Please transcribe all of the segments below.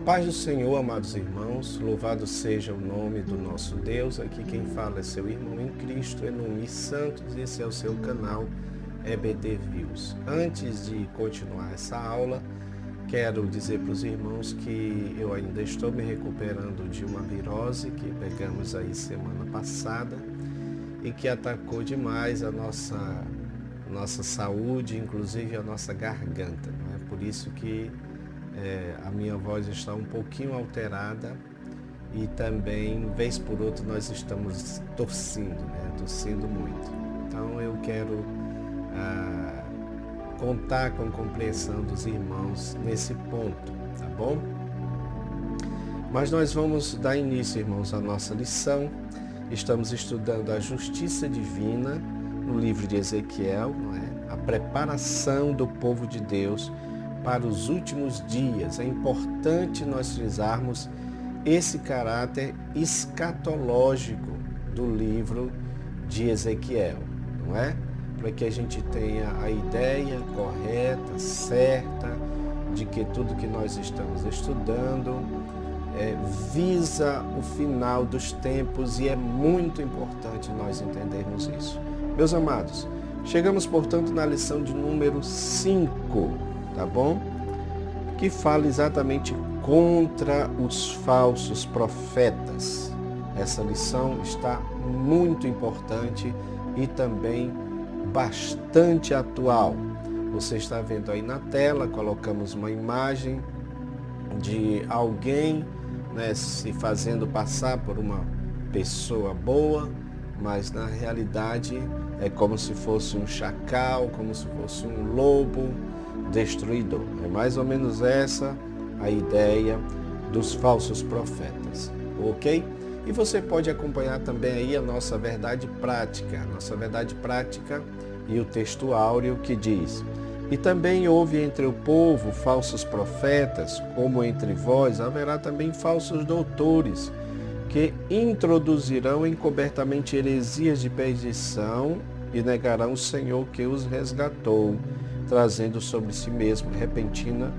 Paz do Senhor, amados irmãos, louvado seja o nome do nosso Deus. Aqui quem fala é seu irmão em Cristo, Enomi Santos, esse é o seu canal EBD Views. Antes de continuar essa aula, quero dizer para os irmãos que eu ainda estou me recuperando de uma virose que pegamos aí semana passada e que atacou demais a nossa saúde, inclusive a nossa garganta. Não é por isso que a minha voz está um pouquinho alterada e também, vez por outra, nós estamos tossindo muito. Então eu quero contar com a compreensão dos irmãos nesse ponto, tá bom? Mas nós vamos dar início, irmãos, à nossa lição. Estamos estudando a justiça divina no livro de Ezequiel, não é? A preparação do povo de Deus para os últimos dias. É importante nós frisarmos esse caráter escatológico do livro de Ezequiel, não é? Para que a gente tenha a ideia correta, certa, de que tudo que nós estamos estudando visa o final dos tempos e é muito importante nós entendermos isso. Meus amados, chegamos, portanto, na lição de número 5. Tá bom? Que fala exatamente contra os falsos profetas. Essa lição está muito importante e também bastante atual. Você está vendo aí na tela, colocamos uma imagem de alguém, né, se fazendo passar por uma pessoa boa, mas na realidade é como se fosse um chacal, como se fosse um lobo destruidor. É mais ou menos essa a ideia dos falsos profetas, ok? E você pode acompanhar também aí a nossa verdade prática e o texto áureo que diz: e também houve entre o povo falsos profetas, como entre vós haverá também falsos doutores, que introduzirão encobertamente heresias de perdição e negarão o Senhor que os resgatou, trazendo sobre si mesmo repentina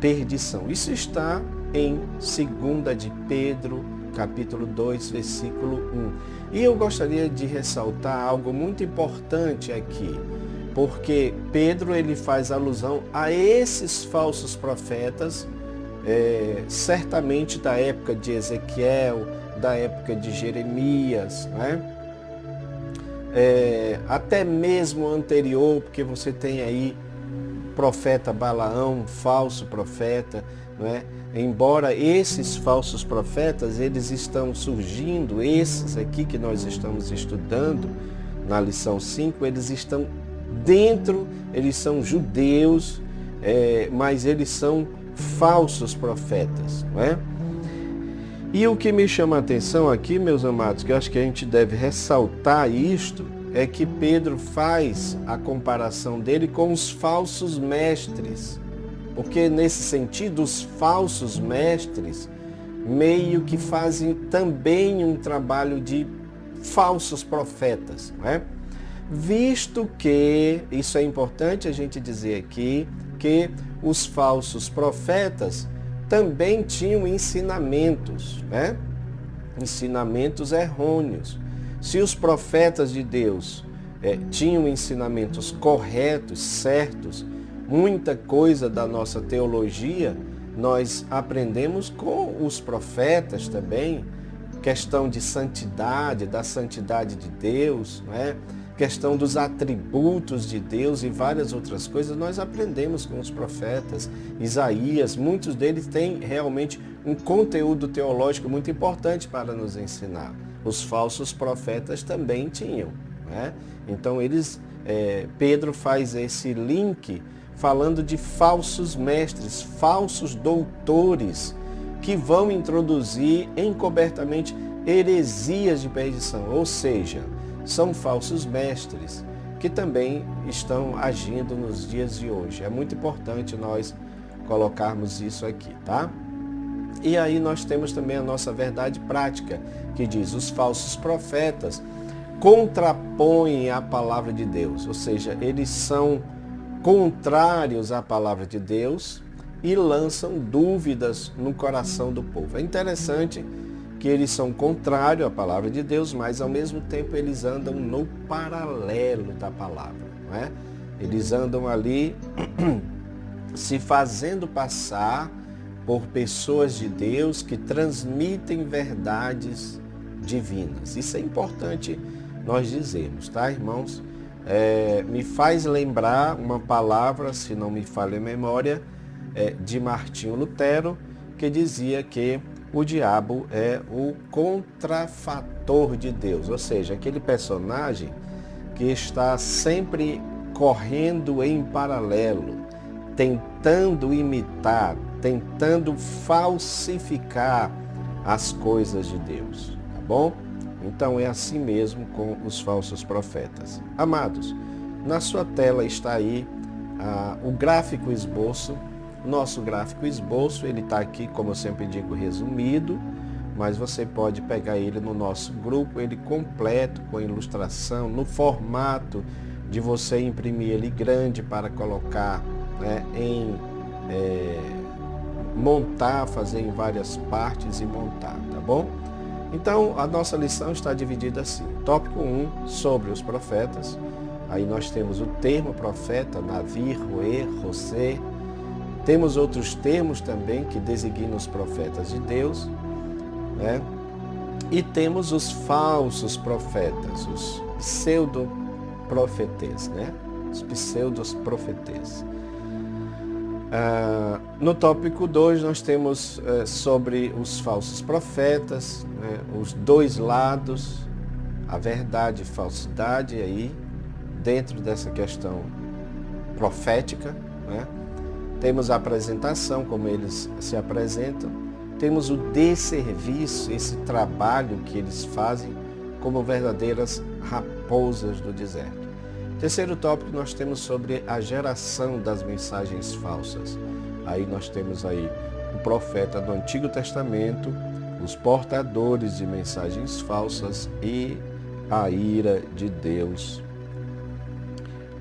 perdição. Isso está em 2 de Pedro, capítulo 2, versículo 1. E eu gostaria de ressaltar algo muito importante aqui, porque Pedro ele faz alusão a esses falsos profetas, certamente da época de Ezequiel, da época de Jeremias, né? Até mesmo anterior, porque você tem aí profeta Balaão, falso profeta, não é? Embora esses falsos profetas, eles estão surgindo, esses aqui que nós estamos estudando na lição 5, eles estão dentro, eles são judeus, mas eles são falsos profetas, não é? E o que me chama a atenção aqui, meus amados, que eu acho que a gente deve ressaltar isto, é que Pedro faz a comparação dele com os falsos mestres. Porque nesse sentido, os falsos mestres meio que fazem também um trabalho de falsos profetas, não é? Visto que, isso é importante a gente dizer aqui, que os falsos profetas também tinham ensinamentos, né? Ensinamentos errôneos. Se os profetas de Deus tinham ensinamentos corretos, certos, muita coisa da nossa teologia nós aprendemos com os profetas também, questão de santidade, da santidade de Deus, né? Questão dos atributos de Deus e várias outras coisas, nós aprendemos com os profetas. Isaías, muitos deles têm realmente um conteúdo teológico muito importante para nos ensinar. Os falsos profetas também tinham, né? Então Pedro faz esse link falando de falsos mestres, falsos doutores, que vão introduzir encobertamente heresias de perdição, ou seja, são falsos mestres que também estão agindo nos dias de hoje. É muito importante nós colocarmos isso aqui, tá? E aí nós temos também a nossa verdade prática, que diz: os falsos profetas contrapõem a palavra de Deus, ou seja, eles são contrários à palavra de Deus e lançam dúvidas no coração do povo. É interessante que eles são contrários à palavra de Deus, mas ao mesmo tempo eles andam no paralelo da palavra, não é? Eles andam ali se fazendo passar por pessoas de Deus que transmitem verdades divinas. Isso é importante nós dizermos, tá, irmãos? Me faz lembrar uma palavra, se não me falha a memória, de Martinho Lutero, que dizia que o diabo é o contrafator de Deus, ou seja, aquele personagem que está sempre correndo em paralelo, tentando imitar, tentando falsificar as coisas de Deus, tá bom? Então é assim mesmo com os falsos profetas. Amados, na sua tela está aí o gráfico esboço. Nosso gráfico esboço, ele está aqui, como eu sempre digo, resumido, mas você pode pegar ele no nosso grupo, ele completo, com ilustração, no formato de você imprimir ele grande para colocar, né, montar, fazer em várias partes e montar, tá bom? Então, a nossa lição está dividida assim. Tópico 1, sobre os profetas. Aí nós temos o termo profeta, Navi, Roê, José. Temos outros termos também que designam os profetas de Deus, né? E temos os falsos profetas, os pseudo-profetas, né? Os pseudos-profetas. No tópico 2 nós temos sobre os falsos profetas, né? Os dois lados, a verdade e falsidade aí, dentro dessa questão profética, né? Temos a apresentação, como eles se apresentam. Temos o desserviço, esse trabalho que eles fazem como verdadeiras raposas do deserto. Terceiro tópico, nós temos sobre a geração das mensagens falsas. Aí nós temos aí o profeta do Antigo Testamento, os portadores de mensagens falsas e a ira de Deus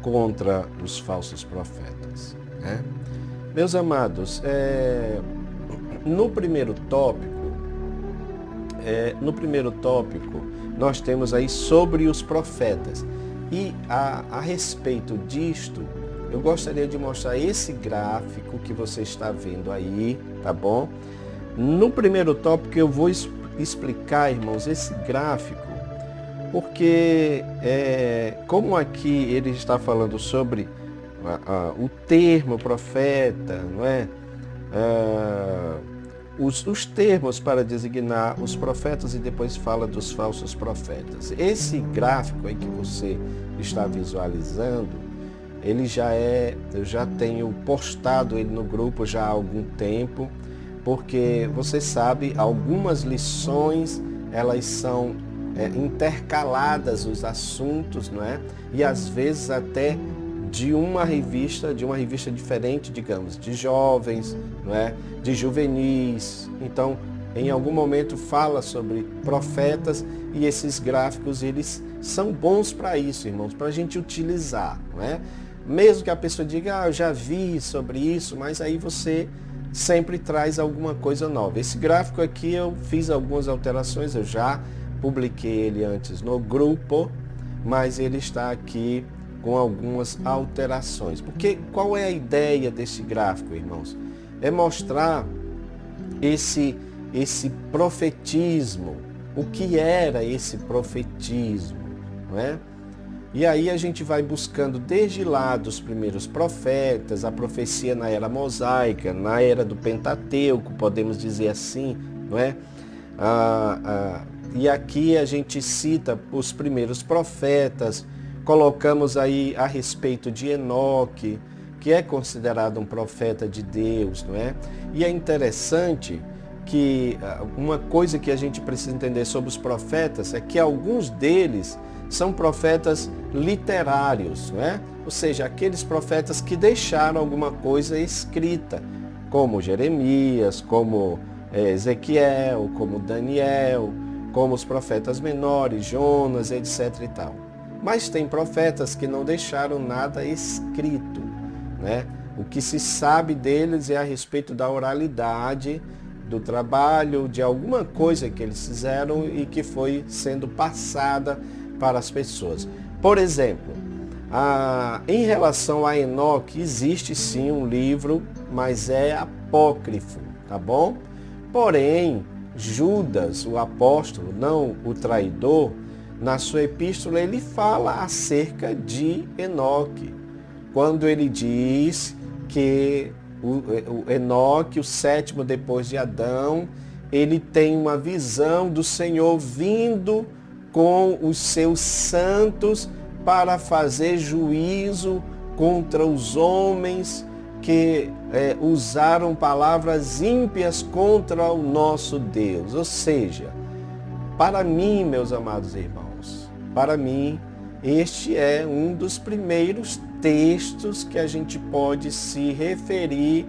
contra os falsos profetas, né? Meus amados, no primeiro tópico, nós temos aí sobre os profetas. E a respeito disto, eu gostaria de mostrar esse gráfico que você está vendo aí, tá bom? No primeiro tópico eu vou explicar, irmãos, esse gráfico, porque como aqui ele está falando sobre o termo profeta, não é? Os termos para designar os profetas e depois fala dos falsos profetas. Esse gráfico aí que você está visualizando, ele eu já tenho postado ele no grupo já há algum tempo, porque você sabe, algumas lições, elas são intercaladas os assuntos, não é? E às vezes até de uma revista diferente, digamos, de jovens, não é? De juvenis. Então, em algum momento fala sobre profetas e esses gráficos, eles são bons para isso, irmãos, para a gente utilizar, não é? Mesmo que a pessoa diga, eu já vi sobre isso, mas aí você sempre traz alguma coisa nova. Esse gráfico aqui eu fiz algumas alterações, eu já publiquei ele antes no grupo, mas ele está aqui com algumas alterações. Porque qual é a ideia desse gráfico, irmãos? É mostrar esse profetismo, o que era esse profetismo, não é? E aí a gente vai buscando desde lá dos primeiros profetas, a profecia na era mosaica, na era do Pentateuco, podemos dizer assim, não é? E aqui a gente cita os primeiros profetas, colocamos aí a respeito de Enoque, que é considerado um profeta de Deus, não é? E é interessante que uma coisa que a gente precisa entender sobre os profetas é que alguns deles são profetas literários, não é? Ou seja, aqueles profetas que deixaram alguma coisa escrita, como Jeremias, como Ezequiel, como Daniel, como os profetas menores, Jonas, etc. e tal. Mas tem profetas que não deixaram nada escrito, né? O que se sabe deles é a respeito da oralidade, do trabalho, de alguma coisa que eles fizeram e que foi sendo passada para as pessoas. Por exemplo, em relação a Enoque, existe sim um livro, mas é apócrifo, tá bom? Porém, Judas, o apóstolo, não o traidor, na sua epístola ele fala acerca de Enoque, quando ele diz que o Enoque, o sétimo depois de Adão, ele tem uma visão do Senhor vindo com os seus santos para fazer juízo contra os homens que usaram palavras ímpias contra o nosso Deus. Ou seja, para mim, meus amados irmãos, para mim, este é um dos primeiros textos que a gente pode se referir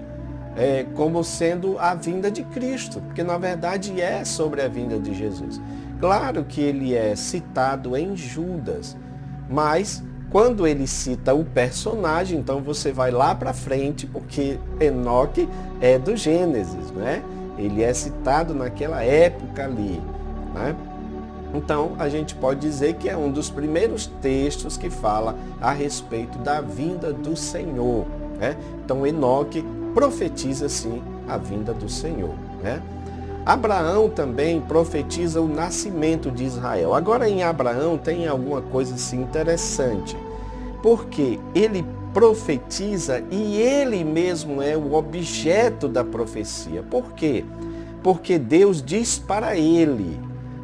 como sendo a vinda de Cristo, porque na verdade é sobre a vinda de Jesus. Claro que ele é citado em Judas, mas quando ele cita o personagem, então você vai lá para frente, porque Enoque é do Gênesis, né? Ele é citado naquela época ali, né? Então, a gente pode dizer que é um dos primeiros textos que fala a respeito da vinda do Senhor, né? Então, Enoque profetiza, sim, a vinda do Senhor, né? Abraão também profetiza o nascimento de Israel. Agora, em Abraão tem alguma coisa assim interessante, porque ele profetiza e ele mesmo é o objeto da profecia. Por quê? Porque Deus diz para ele.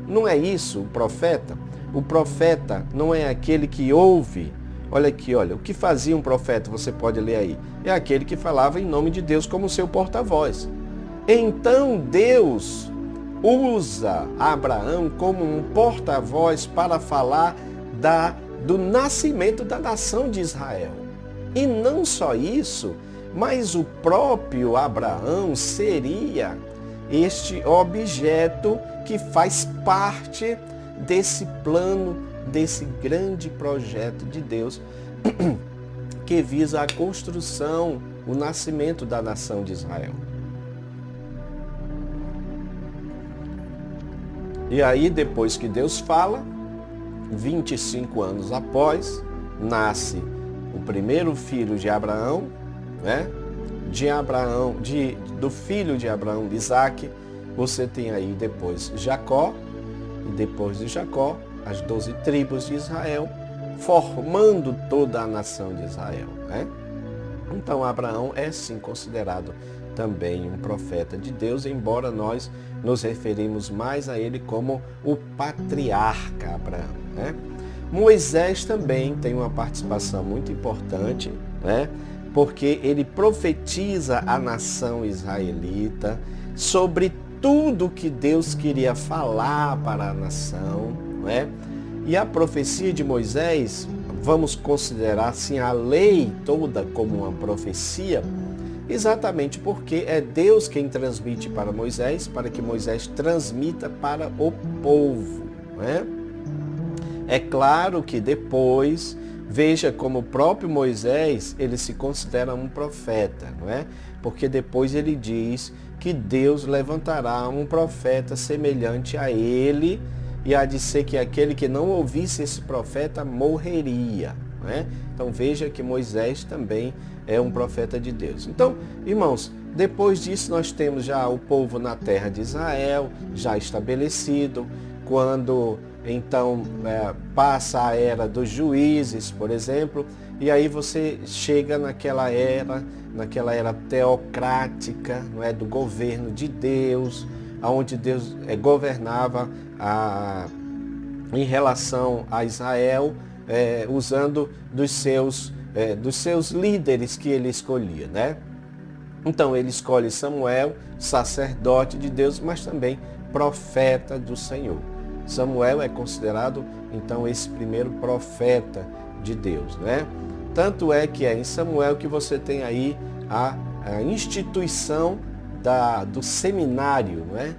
Não é isso o profeta? O profeta não é aquele que ouve. Olha aqui, olha, o que fazia um profeta, você pode ler aí. É aquele que falava em nome de Deus como seu porta-voz. Então Deus usa Abraão como um porta-voz para falar do nascimento da nação de Israel. E não só isso, mas o próprio Abraão seria este objeto que faz parte desse plano, desse grande projeto de Deus que visa a construção, o nascimento da nação de Israel. E aí, depois que Deus fala, 25 anos após, nasce o primeiro filho de Abraão, né? Do filho de Abraão, Isaque, você tem aí depois Jacó, e depois de Jacó, as 12 tribos de Israel, formando toda a nação de Israel, né? Então Abraão é sim considerado também um profeta de Deus, embora nós nos referimos mais a ele como o patriarca Abraão, né? Moisés também tem uma participação muito importante, né? Porque ele profetiza a nação israelita sobre tudo que Deus queria falar para a nação, né? E a profecia de Moisés, vamos considerar assim a lei toda como uma profecia, exatamente porque é Deus quem transmite para Moisés, para que Moisés transmita para o povo, né? É claro que depois, veja como o próprio Moisés, ele se considera um profeta, não é? Porque depois ele diz que Deus levantará um profeta semelhante a ele, e há de ser que aquele que não ouvisse esse profeta morreria, não é? Então veja que Moisés também é um profeta de Deus. Então, irmãos, depois disso nós temos já o povo na terra de Israel, já estabelecido, quando então passa a era dos juízes, por exemplo, e aí você chega naquela era teocrática, não é, do governo de Deus, onde Deus governava em relação a Israel, usando dos seus líderes que ele escolhia, né? Então ele escolhe Samuel, sacerdote de Deus, mas também profeta do Senhor. Samuel é considerado, então, esse primeiro profeta de Deus, né? Tanto é que é em Samuel que você tem aí a instituição do seminário, né?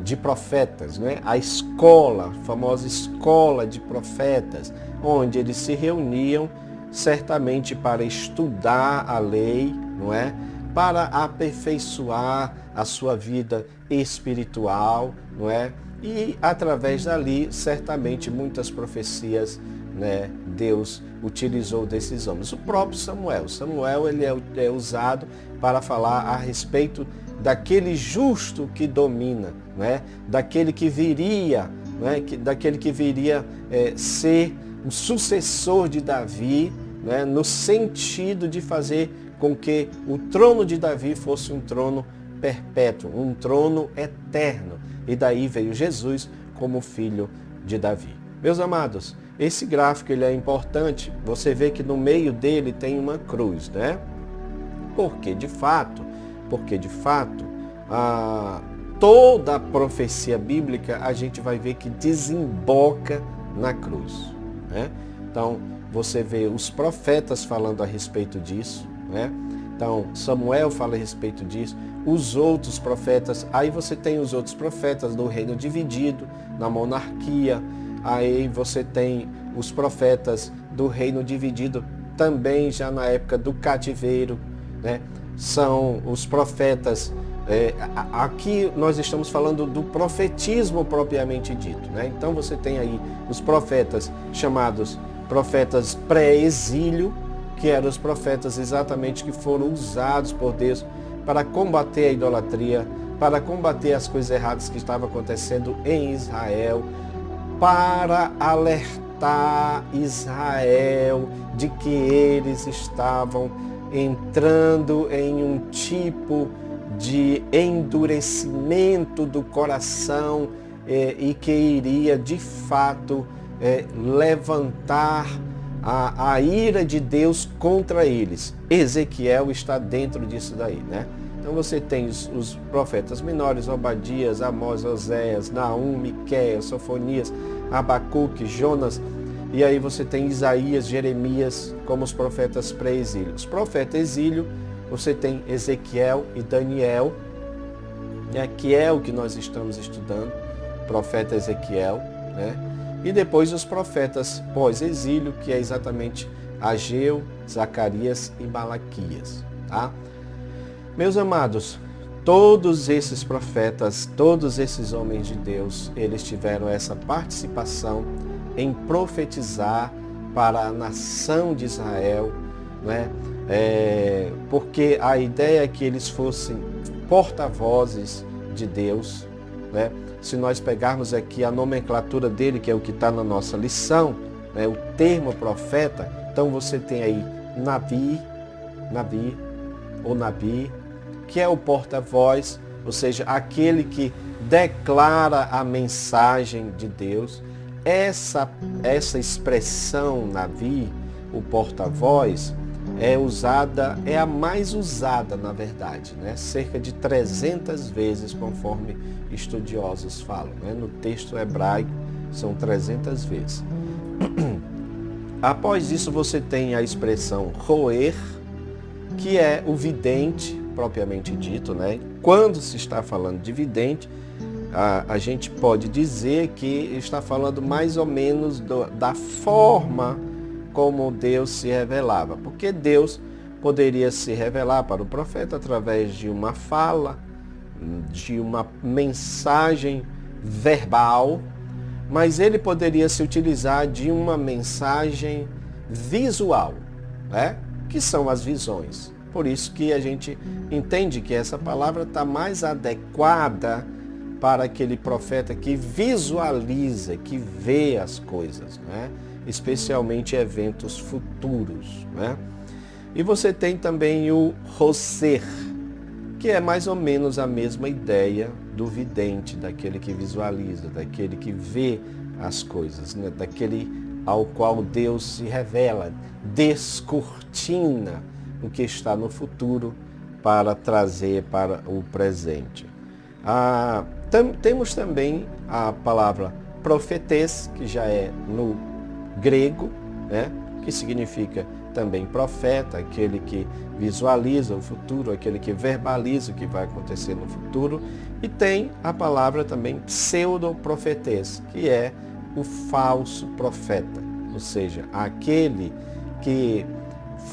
De profetas, né? A escola, a famosa escola de profetas, onde eles se reuniam certamente para estudar a lei, não é? Para aperfeiçoar a sua vida espiritual, não é? E através dali, certamente, muitas profecias, né, Deus utilizou desses homens. O próprio Samuel ele é usado para falar a respeito daquele justo que domina, né? Daquele que viria, né? Daquele que viria ser o sucessor de Davi, né? No sentido de fazer com que o trono de Davi fosse um trono perpétuo, um trono eterno. E daí veio Jesus como filho de Davi. Meus amados, esse gráfico ele é importante. Você vê que no meio dele tem uma cruz, né? Porque de fato, toda a profecia bíblica a gente vai ver que desemboca na cruz, né? Então, você vê os profetas falando a respeito disso, né? Então, Samuel fala a respeito disso, os outros profetas, aí você tem os outros profetas do reino dividido, na monarquia, aí você tem os profetas do reino dividido também já na época do cativeiro, né? São os profetas, aqui nós estamos falando do profetismo propriamente dito, né? Então você tem aí os profetas chamados profetas pré-exílio, que eram os profetas exatamente que foram usados por Deus para combater a idolatria, para combater as coisas erradas que estavam acontecendo em Israel, para alertar Israel de que eles estavam entrando em um tipo de endurecimento do coração e que iria de fato levantar a ira de Deus contra eles. Ezequiel está dentro disso daí, né? Então você tem os profetas menores, Obadias, Amós, Oséias, Naum, Miqueias, Sofonias, Abacuque, Jonas, e aí você tem Isaías, Jeremias como os profetas pré-exílio. Os profetas exílio, você tem Ezequiel e Daniel, né, que é o que nós estamos estudando, profeta Ezequiel, né? E depois os profetas pós-exílio, que é exatamente Ageu, Zacarias e Malaquias, tá? Meus amados, todos esses profetas, todos esses homens de Deus, eles tiveram essa participação em profetizar para a nação de Israel, né? Porque a ideia é que eles fossem porta-vozes de Deus, né? Se nós pegarmos aqui a nomenclatura dele, que é o que está na nossa lição, né? O termo profeta, então você tem aí Nabi, que é o porta-voz, ou seja, aquele que declara a mensagem de Deus. Essa expressão Nabi, o porta-voz, é a mais usada, na verdade, né? Cerca de 300 vezes, conforme estudiosos falam, né? No texto hebraico são 300 vezes. Após isso você tem a expressão roer, que é o vidente, propriamente dito, né? Quando se está falando de vidente, a gente pode dizer que está falando mais ou menos da forma como Deus se revelava, porque Deus poderia se revelar para o profeta através de uma fala, de uma mensagem verbal, mas ele poderia se utilizar de uma mensagem visual, né? Que são as visões. Por isso que a gente entende que essa palavra está mais adequada para aquele profeta que visualiza, que vê as coisas, né? Especialmente eventos futuros, né? E você tem também o roser, que é mais ou menos a mesma ideia do vidente, daquele que visualiza, daquele que vê as coisas, né? Daquele ao qual Deus se revela, descortina o que está no futuro para trazer para o presente. Temos também a palavra profetês, que já é no grego, né? Que significa também profeta, aquele que visualiza o futuro, aquele que verbaliza o que vai acontecer no futuro. E tem a palavra também pseudoprofetês, que é o falso profeta, ou seja, aquele que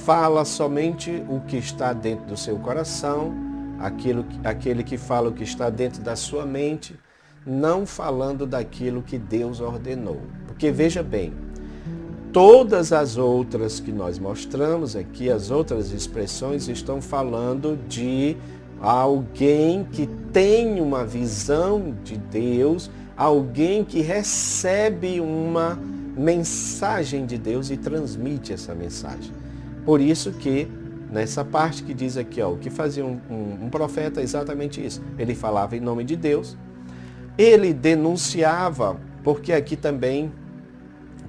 fala somente o que está dentro do seu coração, aquele que fala o que está dentro da sua mente, não falando daquilo que Deus ordenou. Porque veja bem, todas as outras que nós mostramos aqui, as outras expressões, estão falando de alguém que tem uma visão de Deus, alguém que recebe uma mensagem de Deus e transmite essa mensagem. Por isso que, nessa parte que diz aqui, o que fazia um profeta é exatamente isso. Ele falava em nome de Deus, ele denunciava, porque aqui também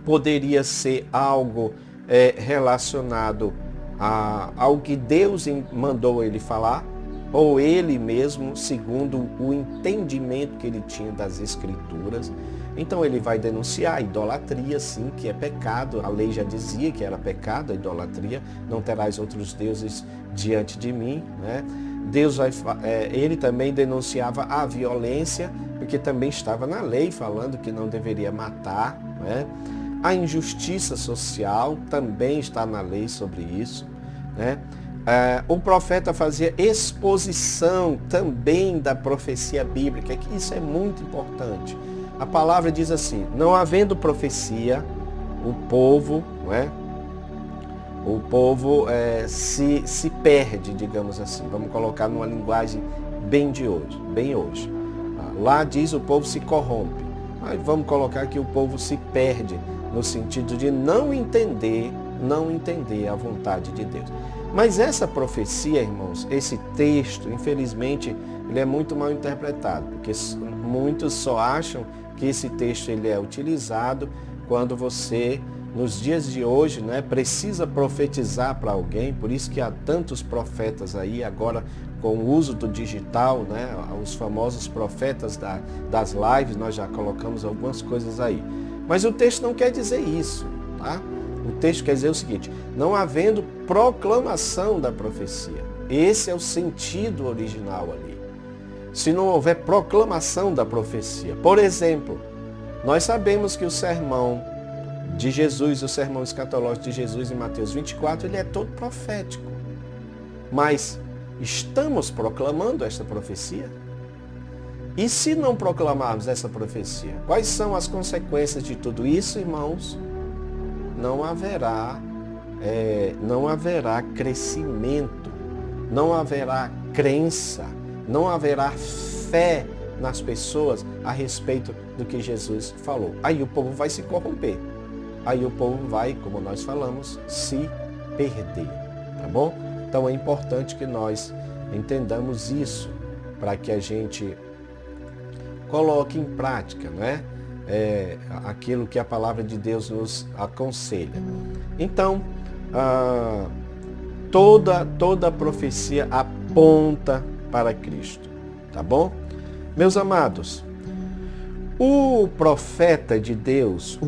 poderia ser algo relacionado ao que Deus mandou ele falar, ou ele mesmo, segundo o entendimento que ele tinha das Escrituras. Então ele vai denunciar a idolatria, sim, que é pecado. A lei já dizia que era pecado a idolatria. Não terás outros deuses diante de mim, né? Ele também denunciava a violência, porque também estava na lei falando que não deveria matar, né? A injustiça social também está na lei sobre isso, né? O profeta fazia exposição também da profecia bíblica, que isso é muito importante. A palavra diz assim: não havendo profecia, o povo, né? O povo se perde, digamos assim. Vamos colocar numa linguagem bem hoje. Lá diz o povo se corrompe. Mas vamos colocar que o povo se perde, no sentido de não entender a vontade de Deus. Mas essa profecia, irmãos, esse texto, infelizmente, ele é muito mal interpretado, porque muitos só acham que esse texto ele é utilizado quando você, nos dias de hoje, né, precisa profetizar para alguém. Por isso que há tantos profetas aí, agora com o uso do digital, né, os famosos profetas das lives, nós já colocamos algumas coisas aí. Mas o texto não quer dizer isso, tá? O texto quer dizer o seguinte: não havendo proclamação da profecia. Esse é o sentido original ali. Se não houver proclamação da profecia. Por exemplo, nós sabemos que o sermão de Jesus, o sermão escatológico de Jesus em Mateus 24, ele é todo profético. Mas estamos proclamando esta profecia? E se não proclamarmos essa profecia, quais são as consequências de tudo isso, irmãos? Não haverá crescimento, não haverá crença, não haverá fé nas pessoas a respeito do que Jesus falou. Aí o povo vai se corromper. Aí o povo vai, como nós falamos, se perder, tá bom? Então é importante que nós entendamos isso, para que a gente coloque em prática, né? Aquilo que a palavra de Deus nos aconselha. Então, toda a profecia aponta para Cristo, tá bom? Meus amados, o profeta de Deus,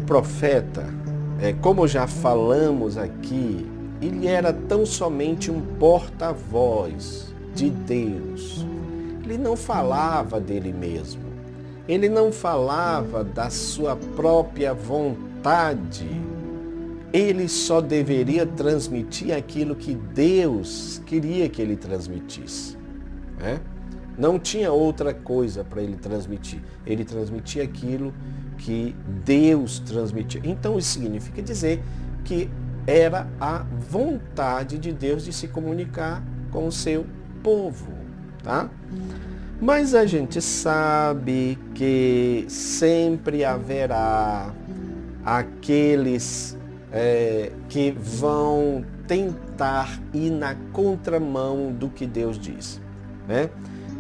como já falamos aqui, ele era tão somente um porta-voz de Deus. Ele não falava dele mesmo. Ele não falava da sua própria vontade. Ele só deveria transmitir aquilo que Deus queria que ele transmitisse, né? Não tinha outra coisa para ele transmitir. Ele transmitia aquilo que Deus transmitia. Então isso significa dizer que era a vontade de Deus de se comunicar com o seu povo, tá? Mas a gente sabe que sempre haverá aqueles que vão tentar ir na contramão do que Deus diz, né?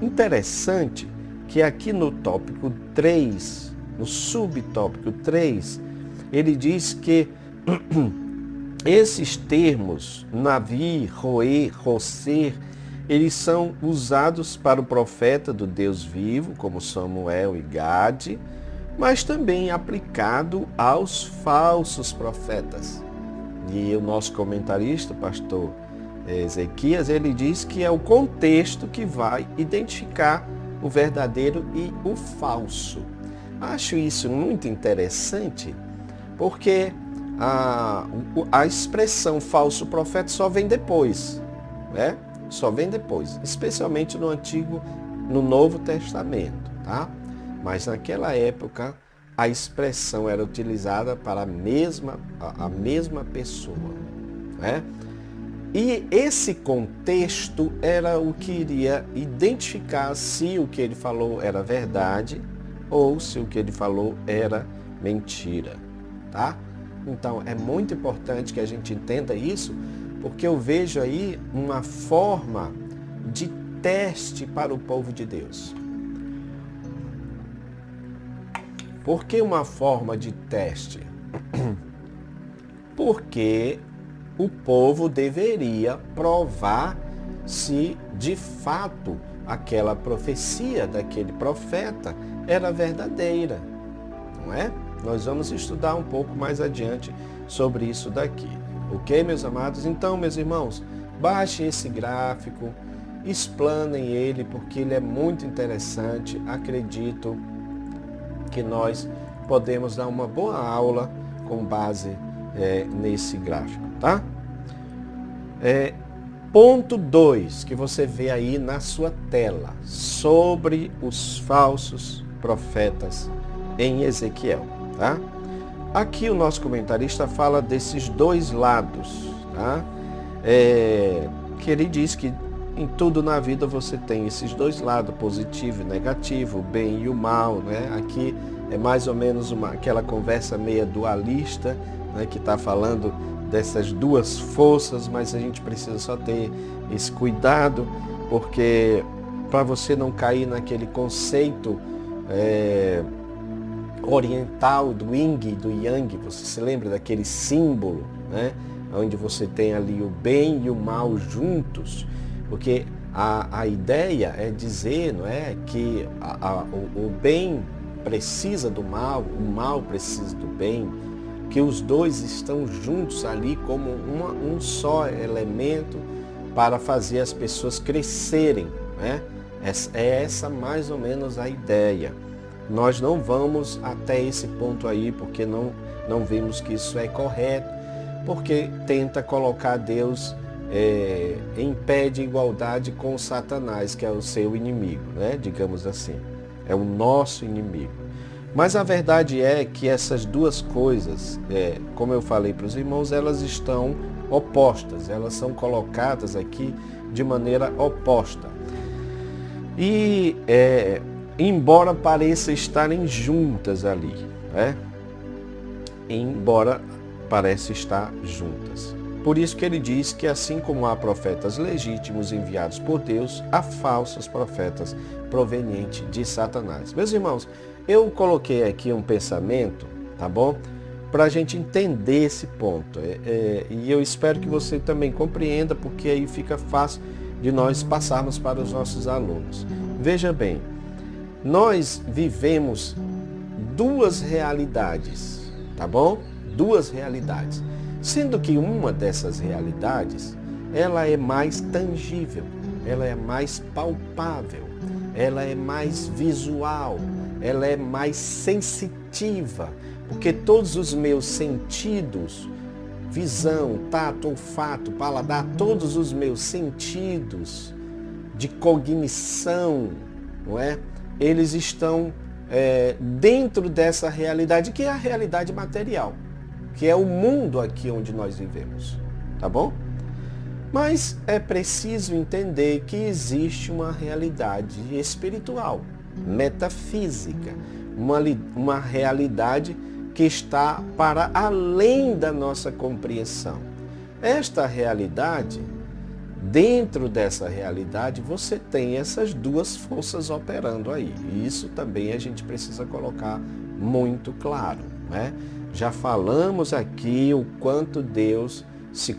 Interessante que aqui no tópico 3, no subtópico 3, ele diz que esses termos, Navi, Roê, Roser, eles são usados para o profeta do Deus vivo, como Samuel e Gade, mas também aplicado aos falsos profetas. E o nosso comentarista, o pastor Ezequias, ele diz que é o contexto que vai identificar o verdadeiro e o falso. Acho isso muito interessante, porque a expressão falso profeta só vem depois, né? Só vem depois, especialmente no Novo Testamento, tá? Mas naquela época a expressão era utilizada para a mesma pessoa, né? E esse contexto era o que iria identificar se o que ele falou era verdade ou se o que ele falou era mentira, tá? Então é muito importante que a gente entenda isso, porque eu vejo aí uma forma de teste para o povo de Deus. Por que uma forma de teste? Porque o povo deveria provar se de fato aquela profecia daquele profeta era verdadeira, não é? Nós vamos estudar um pouco mais adiante sobre isso daqui. Ok, meus amados? Então, meus irmãos, baixem esse gráfico, explanem ele, porque ele é muito interessante. Acredito que nós podemos dar uma boa aula com base nesse gráfico, tá? Ponto 2, que você vê aí na sua tela, sobre os falsos profetas em Ezequiel, tá? Aqui o nosso comentarista fala desses dois lados, tá? Que ele diz que em tudo na vida você tem esses dois lados, positivo e negativo, o bem e o mal, né? Aqui é mais ou menos aquela conversa meia dualista, né? Que está falando dessas duas forças, mas a gente precisa só ter esse cuidado, porque para você não cair naquele conceito oriental do yin e do yang, você se lembra daquele símbolo, né? Onde você tem ali o bem e o mal juntos, porque a ideia é dizer, não é, que o bem precisa do mal, o mal precisa do bem, que os dois estão juntos ali como um só elemento para fazer as pessoas crescerem, né? É essa mais ou menos a ideia. Nós não vamos até esse ponto aí, porque não vemos que isso é correto, porque tenta colocar Deus em pé de igualdade com Satanás, que é o seu inimigo, né? Digamos assim, é o nosso inimigo. Mas a verdade é que essas duas coisas, como eu falei para os irmãos, elas estão opostas, elas são colocadas aqui de maneira oposta. E embora pareça estarem juntas ali, né? Embora pareça estar juntas. Por isso que ele diz que assim como há profetas legítimos enviados por Deus, há falsos profetas provenientes de Satanás. Meus irmãos, eu coloquei aqui um pensamento, tá bom? Para a gente entender esse ponto. E eu espero que você também compreenda, porque aí fica fácil de nós passarmos para os nossos alunos. Veja bem, nós vivemos duas realidades, tá bom? Duas realidades. Sendo que uma dessas realidades, ela é mais tangível, ela é mais palpável, ela é mais visual, ela é mais sensitiva, porque todos os meus sentidos, visão, tato, olfato, paladar, todos os meus sentidos de cognição, não é? Eles estão dentro dessa realidade, que é a realidade material, que é o mundo aqui onde nós vivemos, tá bom? Mas é preciso entender que existe uma realidade espiritual, metafísica, uma realidade que está para além da nossa compreensão. Esta realidade, dentro dessa realidade, você tem essas duas forças operando aí. E isso também a gente precisa colocar muito claro, né? Já falamos aqui o quanto Deus se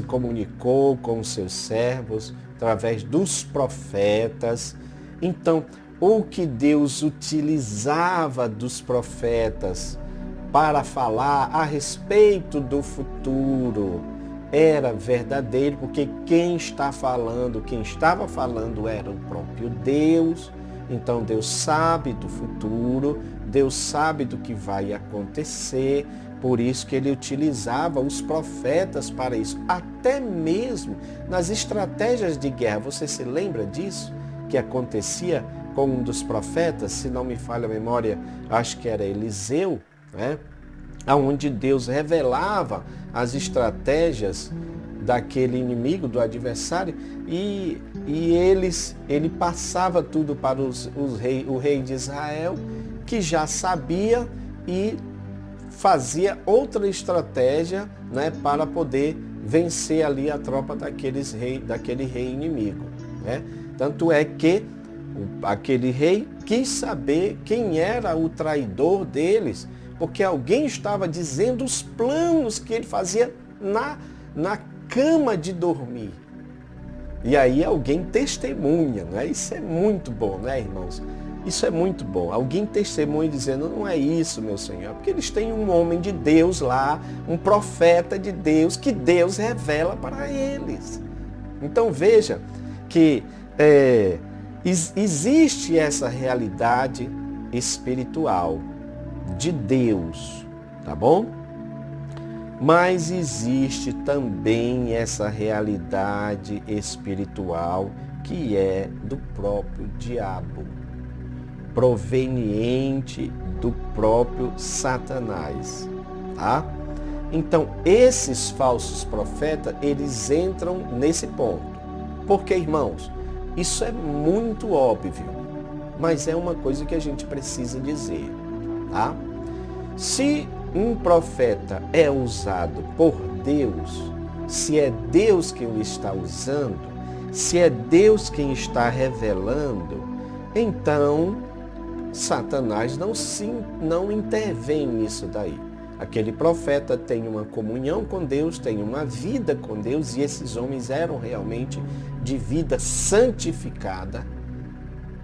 comunicou com os seus servos através dos profetas. Então, o que Deus utilizava dos profetas para falar a respeito do futuro era verdadeiro, porque quem estava falando era o próprio Deus. Então Deus sabe do futuro, Deus sabe do que vai acontecer, Por isso que ele utilizava os profetas para isso, até mesmo nas estratégias de guerra. Você se lembra disso? Que acontecia com um dos profetas, se não me falha a memória, acho que era Eliseu, né? Onde Deus revelava as estratégias daquele inimigo, do adversário, e ele passava tudo para o rei de Israel, que já sabia e fazia outra estratégia, né, para poder vencer ali a tropa daquele rei inimigo, né? Tanto é que aquele rei quis saber quem era o traidor deles, porque alguém estava dizendo os planos que ele fazia na cama de dormir. E aí alguém testemunha, né? Isso é muito bom, né, irmãos? Isso é muito bom. Alguém testemunha dizendo, não é isso, meu Senhor, porque eles têm um homem de Deus lá, um profeta de Deus, que Deus revela para eles. Então veja que existe essa realidade espiritual de Deus, tá bom? Mas existe também essa realidade espiritual que é do próprio diabo, proveniente do próprio Satanás, tá? Então, esses falsos profetas, eles entram nesse ponto. Porque, irmãos, isso é muito óbvio, mas é uma coisa que a gente precisa dizer, tá? Se um profeta é usado por Deus, se é Deus quem o está usando, se é Deus quem está revelando, então Satanás não intervém nisso daí. Aquele profeta tem uma comunhão com Deus, tem uma vida com Deus, e esses homens eram realmente de vida santificada.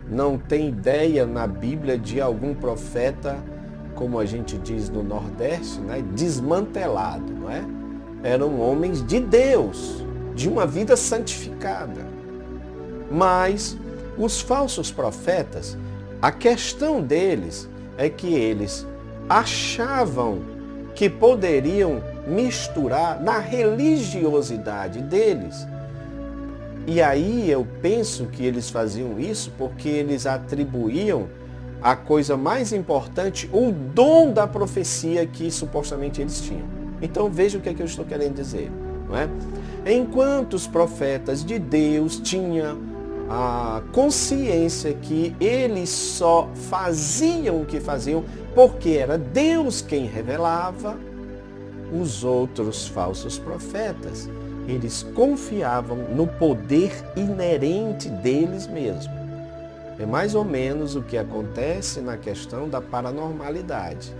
Não tem ideia na Bíblia de algum profeta, como a gente diz no Nordeste, né, desmantelado, não é? Eram homens de Deus, de uma vida santificada. Mas os falsos profetas, a questão deles é que eles achavam que poderiam misturar na religiosidade deles. E aí eu penso que eles faziam isso porque eles atribuíam a coisa mais importante, o dom da profecia que supostamente eles tinham. Então veja o que é que eu estou querendo dizer, não é? Enquanto os profetas de Deus tinham a consciência que eles só faziam o que faziam porque era Deus quem revelava, os outros falsos profetas, eles confiavam no poder inerente deles mesmos. É mais ou menos o que acontece na questão da paranormalidade.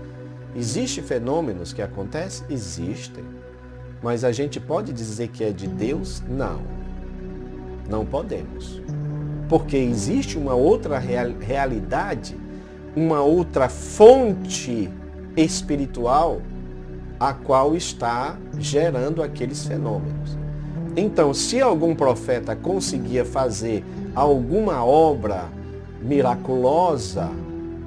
Existem fenômenos que acontecem? Existem. Mas a gente pode dizer que é de Deus? Não. Não podemos. Porque existe uma outra realidade, uma outra fonte espiritual a qual está gerando aqueles fenômenos. Então, se algum profeta conseguia fazer alguma obra miraculosa,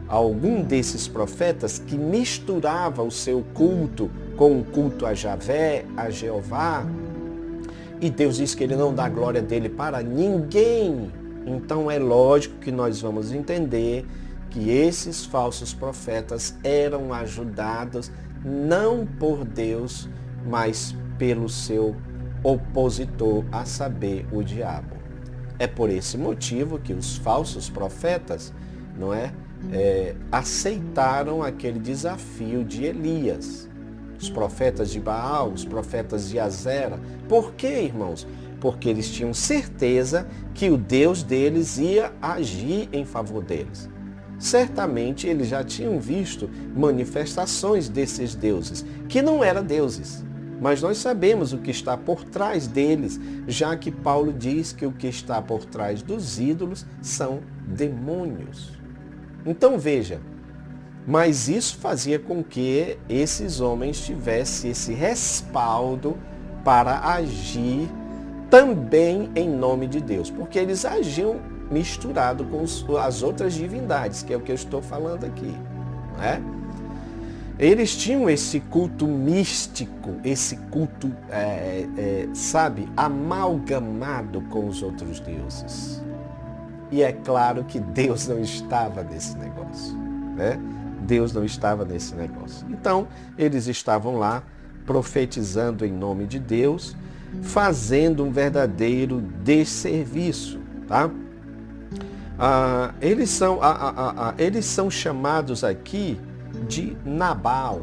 algum desses profetas que misturava o seu culto com o culto a Javé, a Jeová, e Deus diz que ele não dá glória dele para ninguém, então é lógico que nós vamos entender que esses falsos profetas eram ajudados não por Deus, mas pelo seu opositor, a saber, o diabo. É por esse motivo que os falsos profetas, não é, aceitaram aquele desafio de Elias. Os profetas de Baal, os profetas de Azera. Por quê, irmãos? Porque eles tinham certeza que o Deus deles ia agir em favor deles. Certamente eles já tinham visto manifestações desses deuses, que não eram deuses. Mas nós sabemos o que está por trás deles, já que Paulo diz que o que está por trás dos ídolos são demônios. Então veja, mas isso fazia com que esses homens tivessem esse respaldo para agir também em nome de Deus, porque eles agiam misturado com as outras divindades, que é o que eu estou falando aqui, não é? Eles tinham esse culto místico, esse culto, amalgamado com os outros deuses. E é claro que Deus não estava nesse negócio, né? Deus não estava nesse negócio. Então, eles estavam lá profetizando em nome de Deus, fazendo um verdadeiro desserviço, tá? Eles são chamados aqui de Nabal,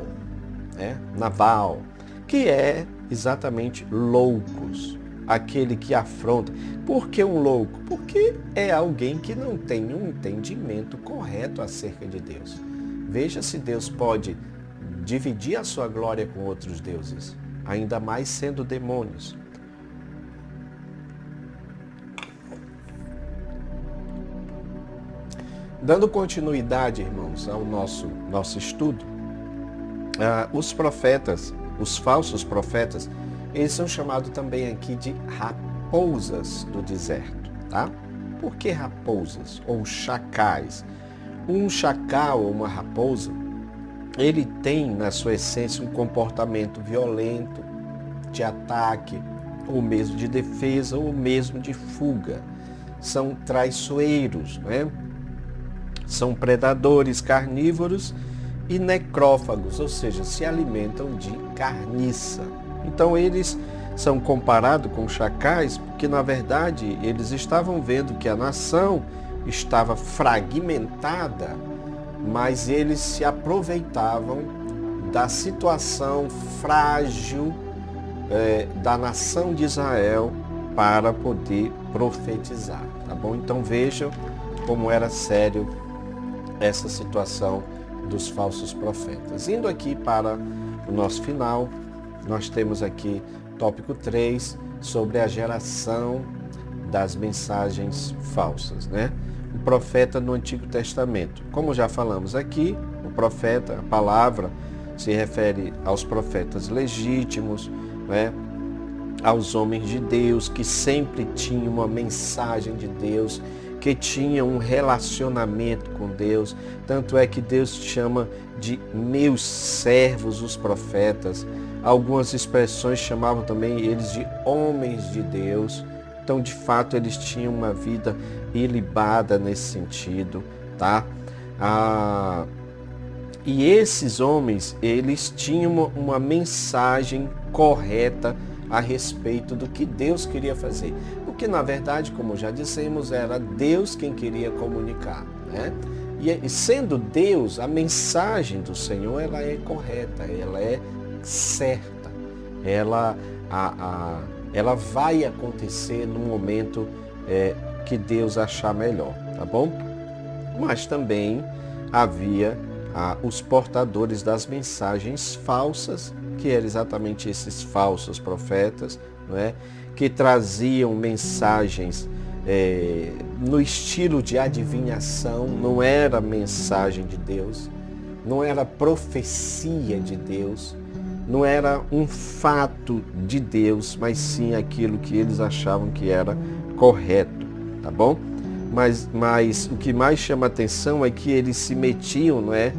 né? Nabal, que é exatamente loucos, aquele que afronta. Por que um louco? Porque é alguém que não tem um entendimento correto acerca de Deus. Veja se Deus pode dividir a sua glória com outros deuses, ainda mais sendo demônios. Dando continuidade, irmãos, ao nosso estudo, os profetas, os falsos profetas, eles são chamados também aqui de raposas do deserto, tá? Por que raposas ou chacais? Um chacal ou uma raposa, ele tem na sua essência um comportamento violento, de ataque, ou mesmo de defesa, ou mesmo de fuga. São traiçoeiros, né? São predadores carnívoros e necrófagos, ou seja, se alimentam de carniça. Então eles são comparados com chacais porque, na verdade, eles estavam vendo que a nação estava fragmentada, mas eles se aproveitavam da situação frágil da nação de Israel para poder profetizar, tá bom? Então vejam como era sério essa situação dos falsos profetas. Indo aqui para o nosso final, nós temos aqui tópico 3 sobre a geração das mensagens falsas, né? O profeta no Antigo Testamento. Como já falamos aqui, o profeta, a palavra, se refere aos profetas legítimos, né? Aos homens de Deus que sempre tinham uma mensagem de Deus, que tinham um relacionamento com Deus. Tanto é que Deus chama de meus servos, os profetas. Algumas expressões chamavam também eles de homens de Deus. Então, de fato, eles tinham uma vida ilibada nesse sentido, tá? E esses homens, eles tinham uma mensagem correta a respeito do que Deus queria fazer. Porque, na verdade, como já dissemos, era Deus quem queria comunicar, né? E sendo Deus, a mensagem do Senhor, ela é correta, ela é certa, ela vai acontecer no momento que Deus achar melhor, tá bom? Mas também havia os portadores das mensagens falsas, que eram exatamente esses falsos profetas, não é? Que traziam mensagens no estilo de adivinhação, não era mensagem de Deus, não era profecia de Deus, não era um fato de Deus, mas sim aquilo que eles achavam que era correto, tá bom? Mas o que mais chama atenção é que eles se metiam, não é,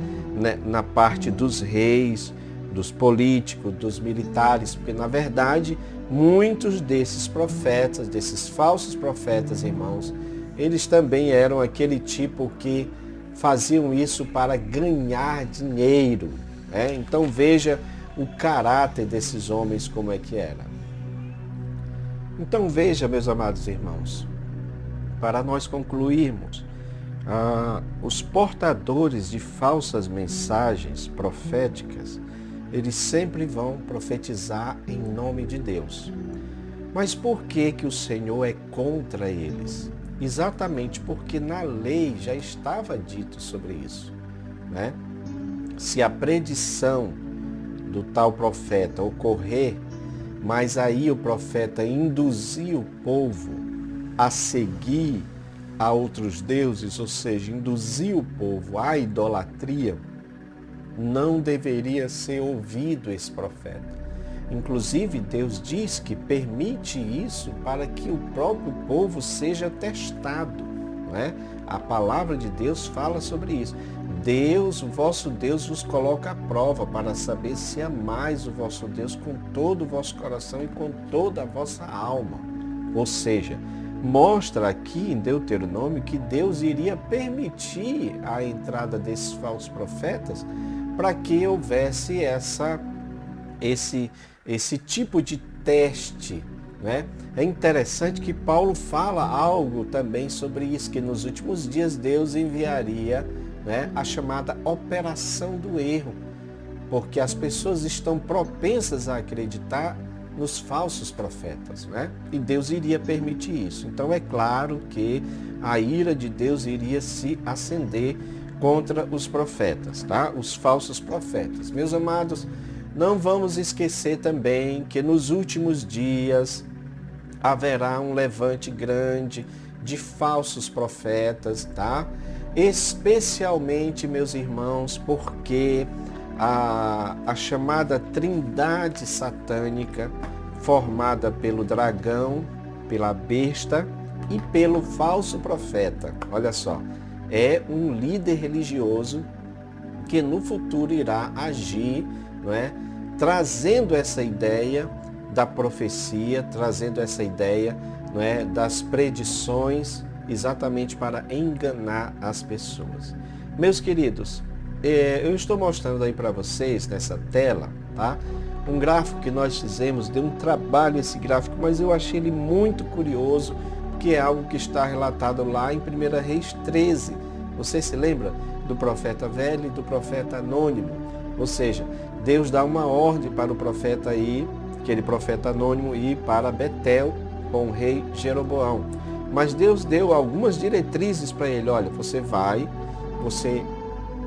na parte dos reis, dos políticos, dos militares, porque na verdade muitos desses profetas, desses falsos profetas, irmãos, eles também eram aquele tipo que faziam isso para ganhar dinheiro, né? Então veja o caráter desses homens como é que era. Então veja, meus amados irmãos, para nós concluirmos, os portadores de falsas mensagens proféticas, eles sempre vão profetizar em nome de Deus. Mas por que o Senhor é contra eles? Exatamente porque na lei já estava dito sobre isso, né? Se a predição do tal profeta ocorrer, mas aí o profeta induzir o povo a seguir a outros deuses, ou seja, induzir o povo à idolatria, não deveria ser ouvido esse profeta. Inclusive, Deus diz que permite isso para que o próprio povo seja testado, não é? A palavra de Deus fala sobre isso. Deus, o vosso Deus, vos coloca à prova para saber se amais o vosso Deus com todo o vosso coração e com toda a vossa alma. Ou seja, mostra aqui em Deuteronômio que Deus iria permitir a entrada desses falsos profetas para que houvesse esse tipo de teste, né? É interessante que Paulo fala algo também sobre isso, que nos últimos dias Deus enviaria, né, a chamada operação do erro, porque as pessoas estão propensas a acreditar nos falsos profetas, né? E Deus iria permitir isso. Então é claro que a ira de Deus iria se acender contra os profetas, tá? Os falsos profetas. Meus amados, não vamos esquecer também que nos últimos dias haverá um levante grande de falsos profetas, tá? Especialmente, meus irmãos, porque a chamada trindade satânica, formada pelo dragão, pela besta e pelo falso profeta, olha só, é um líder religioso que no futuro irá agir, não é? Trazendo essa ideia da profecia, trazendo essa ideia, não é, das predições, exatamente para enganar as pessoas. Meus queridos, eu estou mostrando aí para vocês nessa tela, tá? Um gráfico que nós fizemos, deu um trabalho esse gráfico, mas eu achei ele muito curioso, que é algo que está relatado lá em 1 Reis 13. Você se lembra do profeta velho e do profeta anônimo? Ou seja, Deus dá uma ordem para o profeta ir, aquele profeta anônimo, ir para Betel com o rei Jeroboão. Mas Deus deu algumas diretrizes para ele. Olha, você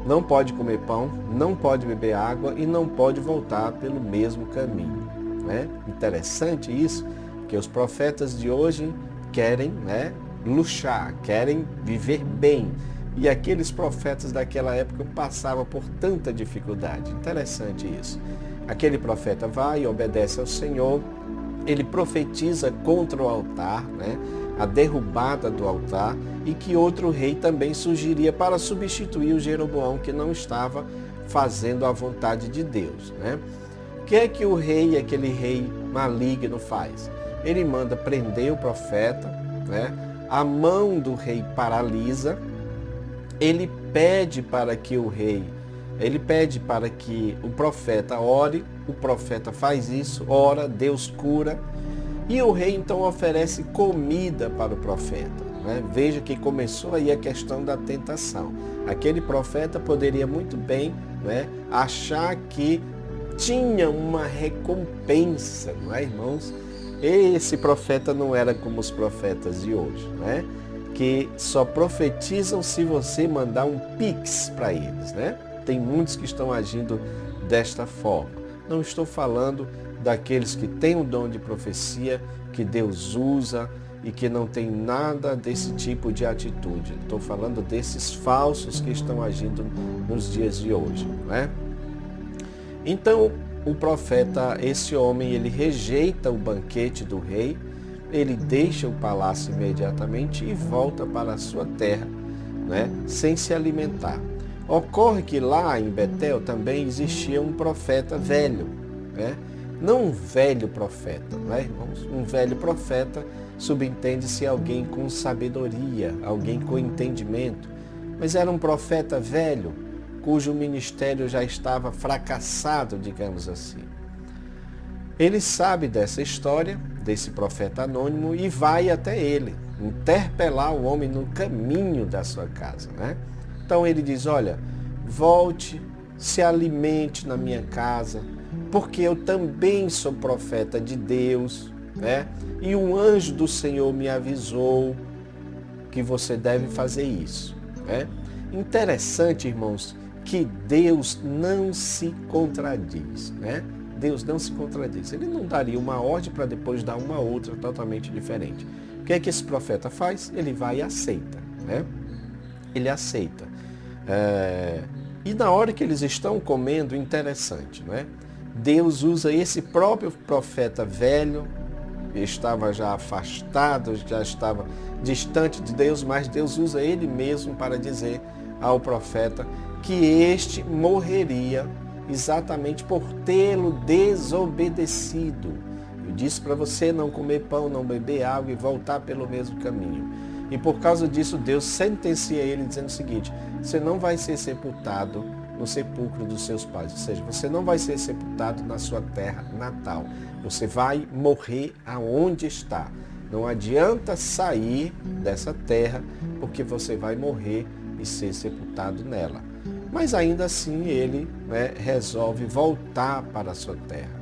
não pode comer pão, não pode beber água e não pode voltar pelo mesmo caminho. Né? Interessante isso, que os profetas de hoje querem, né, luxar, querem viver bem. E aqueles profetas daquela época passavam por tanta dificuldade. Interessante isso. Aquele profeta vai e obedece ao Senhor, ele profetiza contra o altar, né? A derrubada do altar, e que outro rei também surgiria para substituir o Jeroboão, que não estava fazendo a vontade de Deus, né? O que é que o rei, aquele rei maligno, faz? Ele manda prender o profeta, né? A mão do rei paralisa, ele pede para que o profeta ore, o profeta faz isso, ora, Deus cura, e o rei então oferece comida para o profeta. Né? Veja que começou aí a questão da tentação. Aquele profeta poderia muito bem, né, achar que tinha uma recompensa, não é, irmãos? Esse profeta não era como os profetas de hoje, né? Que só profetizam se você mandar um pix para eles, né? Tem muitos que estão agindo desta forma. Não estou falando daqueles que têm o dom de profecia, que Deus usa e que não tem nada desse tipo de atitude. Estou falando desses falsos que estão agindo nos dias de hoje, né? Então, o profeta, esse homem, ele rejeita o banquete do rei, ele deixa o palácio imediatamente e volta para a sua terra, né, sem se alimentar. Ocorre que lá em Betel também existia um profeta velho, né? Não um velho profeta, né, irmãos? Um velho profeta subentende-se alguém com sabedoria, alguém com entendimento, mas era um profeta velho, cujo ministério já estava fracassado, digamos assim. Ele sabe dessa história, desse profeta anônimo, e vai até ele, interpelar o homem no caminho da sua casa, né? Então ele diz, olha, volte, se alimente na minha casa, porque eu também sou profeta de Deus, né? E um anjo do Senhor me avisou que você deve fazer isso, né? Interessante, irmãos, que Deus não se contradiz, né? Deus não se contradiz. Ele não daria uma ordem para depois dar uma outra totalmente diferente. O que é que esse profeta faz? Ele vai e aceita, né? Ele aceita. E na hora que eles estão comendo, interessante, né? Deus usa esse próprio profeta velho, que estava já afastado, já estava distante de Deus, mas Deus usa ele mesmo para dizer ao profeta que este morreria exatamente por tê-lo desobedecido. Eu disse para você não comer pão, não beber água e voltar pelo mesmo caminho. E por causa disso, Deus sentencia ele dizendo o seguinte: você não vai ser sepultado no sepulcro dos seus pais. Ou seja, você não vai ser sepultado na sua terra natal. Você vai morrer aonde está. Não adianta sair dessa terra, porque você vai morrer e ser sepultado nela. Mas ainda assim ele resolve voltar para a sua terra.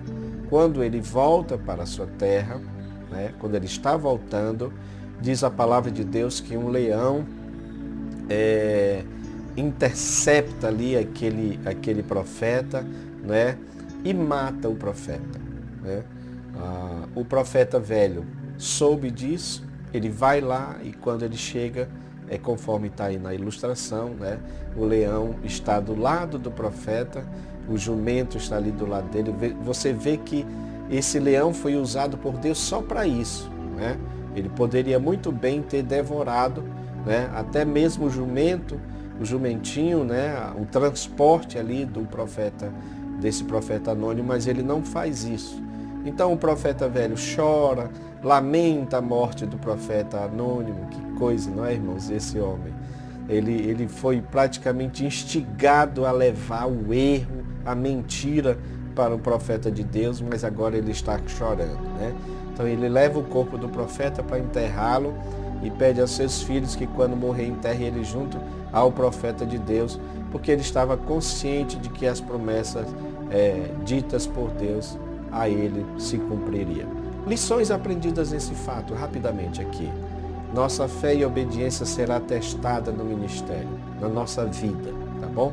Quando ele volta para a sua terra, quando ele está voltando, diz a palavra de Deus que um leão intercepta ali aquele profeta, e mata o profeta. O profeta velho soube disso, ele vai lá e quando ele chega, conforme está aí na ilustração, o leão está do lado do profeta, o jumento está ali do lado dele. Você vê que esse leão foi usado por Deus só para isso. Ele poderia muito bem ter devorado, até mesmo o jumento, o jumentinho, o transporte ali do profeta, desse profeta anônimo, mas ele não faz isso. Então o profeta velho chora, lamenta a morte do profeta anônimo. Que coisa, não é, irmãos? Esse homem, ele foi praticamente instigado a levar o erro, a mentira para o profeta de Deus, mas agora ele está chorando, Então ele leva o corpo do profeta para enterrá-lo e pede aos seus filhos que quando morrer enterre ele junto ao profeta de Deus, porque ele estava consciente de que as promessas ditas por Deus a ele se cumpriria. Lições aprendidas nesse fato, rapidamente aqui. Nossa fé e obediência será testada no ministério, na nossa vida, tá bom?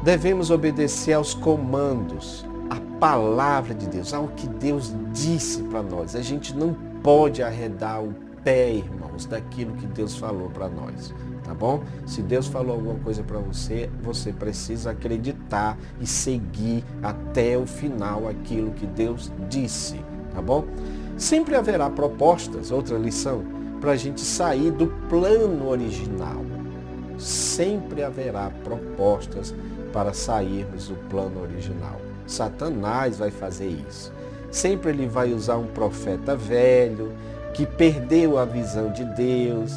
Devemos obedecer aos comandos, à palavra de Deus, ao que Deus disse para nós. A gente não pode arredar o pé, irmãos, daquilo que Deus falou para nós, tá bom? Se Deus falou alguma coisa para você, você precisa acreditar e seguir até o final aquilo que Deus disse, tá bom? Sempre haverá propostas, outra lição, para a gente sair do plano original. Sempre haverá propostas para sairmos do plano original. Satanás vai fazer isso. Sempre ele vai usar um profeta velho, que perdeu a visão de Deus,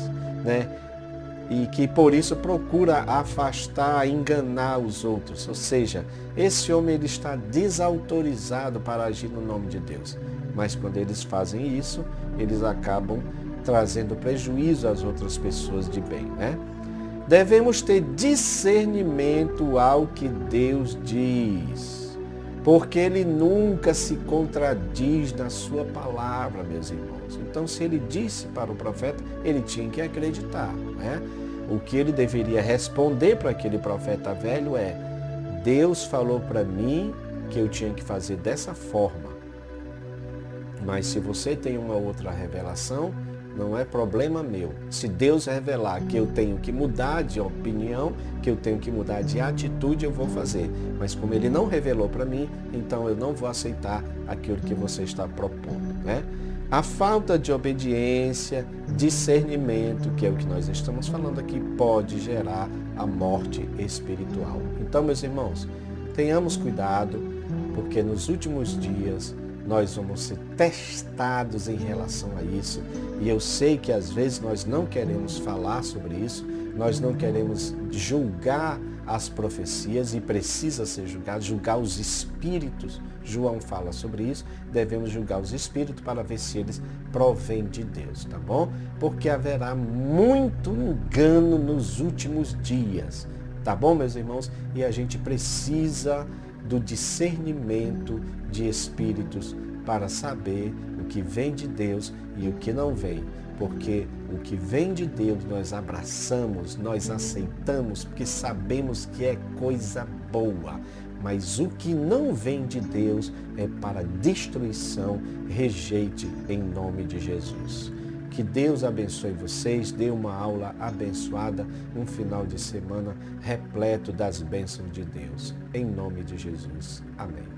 e que por isso procura afastar, enganar os outros. Ou seja, esse homem ele está desautorizado para agir no nome de Deus. Mas quando eles fazem isso, eles acabam trazendo prejuízo às outras pessoas de bem, Devemos ter discernimento ao que Deus diz, porque Ele nunca se contradiz na sua palavra, meus irmãos. Então, se Ele disse para o profeta, ele tinha que acreditar, O que ele deveria responder para aquele profeta velho é: Deus falou para mim que eu tinha que fazer dessa forma. Mas se você tem uma outra revelação, não é problema meu. Se Deus revelar que eu tenho que mudar de opinião, que eu tenho que mudar de atitude, eu vou fazer. Mas como Ele não revelou para mim, então eu não vou aceitar aquilo que você está propondo, A falta de obediência, discernimento, que é o que nós estamos falando aqui, pode gerar a morte espiritual. Então, meus irmãos, tenhamos cuidado, porque nos últimos dias nós vamos ser testados em relação a isso. E eu sei que às vezes nós não queremos falar sobre isso, nós não queremos julgar as profecias, e precisa ser julgado, julgar os espíritos. João fala sobre isso, devemos julgar os espíritos para ver se eles provêm de Deus, tá bom? Porque haverá muito engano nos últimos dias, tá bom, meus irmãos? E a gente precisa do discernimento de espíritos para saber o que vem de Deus e o que não vem. Porque o que vem de Deus nós abraçamos, nós aceitamos, porque sabemos que é coisa boa. Mas o que não vem de Deus é para destruição, rejeite em nome de Jesus. Que Deus abençoe vocês, dê uma aula abençoada, um final de semana repleto das bênçãos de Deus. Em nome de Jesus. Amém.